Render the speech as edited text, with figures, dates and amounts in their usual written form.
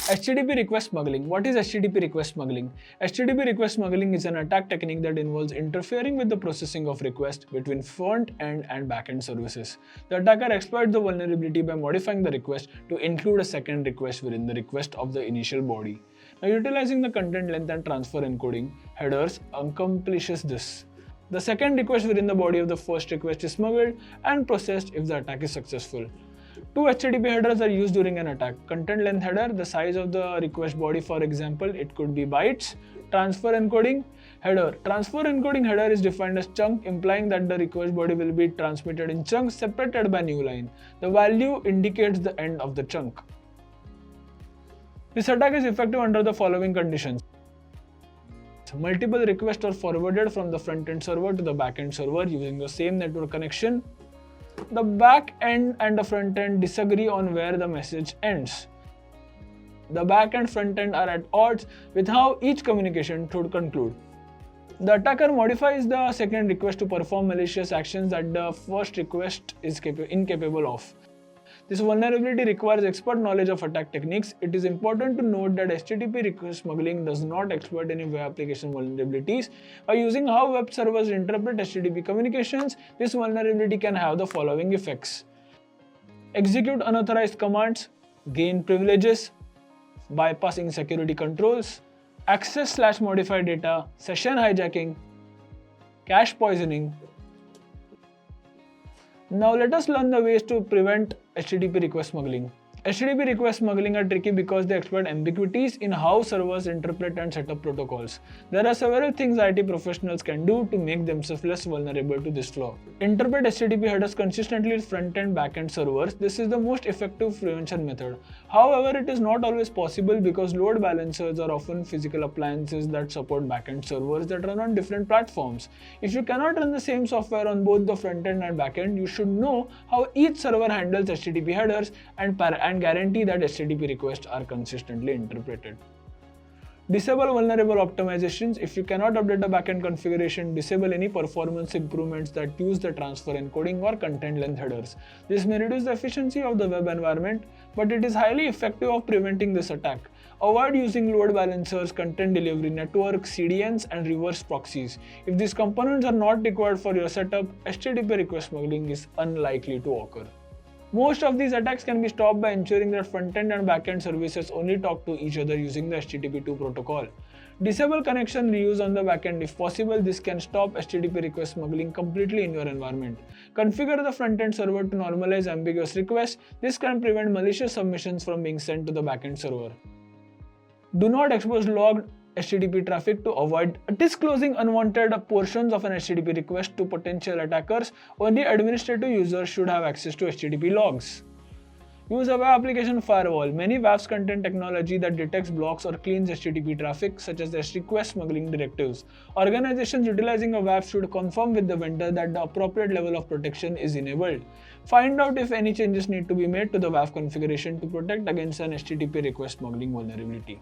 HTTP request smuggling. What is HTTP request smuggling? HTTP request smuggling is an attack technique that involves interfering with the processing of requests between front-end and back-end services. The attacker exploits the vulnerability by modifying the request to include a second request within the request of the initial body. Now, utilizing the content length and transfer encoding headers accomplishes this. The second request within the body of the first request is smuggled and processed if the attack is successful. Two HTTP headers are used during an attack. Content length header, the size of the request body, for example, it could be bytes. Transfer encoding header. Transfer encoding header is defined as chunk, implying that the request body will be transmitted in chunks separated by new line. The value indicates the end of the chunk. This attack is effective under the following conditions. Multiple requests are forwarded from the front-end server to the back-end server using the same network connection. The back end and the front end disagree on where the message ends. The back and front end are at odds with how each communication should conclude. The attacker modifies the second request to perform malicious actions that the first request is incapable of. This vulnerability requires expert knowledge of attack techniques. It is important to note that HTTP request smuggling does not exploit any web application vulnerabilities. By using how web servers interpret HTTP communications, this vulnerability can have the following effects: execute unauthorized commands, gain privileges, bypassing security controls, access/modify data, session hijacking, cache poisoning. Now let us learn the ways to prevent HTTP request smuggling. HTTP request smuggling are tricky because they exploit ambiguities in how servers interpret and set up protocols. There are several things IT professionals can do to make themselves less vulnerable to this flaw. Interpret HTTP headers consistently with front-end back-end servers. This is the most effective prevention method. However, it is not always possible because load balancers are often physical appliances that support back-end servers that run on different platforms. If you cannot run the same software on both the front-end and back-end, you should know how each server handles HTTP headers and guarantee that HTTP requests are consistently interpreted. Disable vulnerable optimizations. If you cannot update the backend configuration, disable any performance improvements that use the transfer encoding or content length headers. This may reduce the efficiency of the web environment, but it is highly effective of preventing this attack. Avoid using load balancers, content delivery networks, CDNs, and reverse proxies. If these components are not required for your setup, HTTP request smuggling is unlikely to occur. Most of these attacks can be stopped by ensuring that front-end and back-end services only talk to each other using the HTTP2 protocol. Disable connection reuse on the back-end if possible. This can stop HTTP request smuggling completely in your environment. Configure the front-end server to normalize ambiguous requests. This can prevent malicious submissions from being sent to the back-end server. Do not expose logged HTTP traffic to avoid disclosing unwanted portions of an HTTP request to potential attackers. Only administrative users should have access to HTTP logs. Use a web application firewall. Many WAFs contain technology that detects, blocks, or cleans HTTP traffic, such as the request smuggling directives. Organizations utilizing a WAF should confirm with the vendor that the appropriate level of protection is enabled. Find out if any changes need to be made to the WAF configuration to protect against an HTTP request smuggling vulnerability.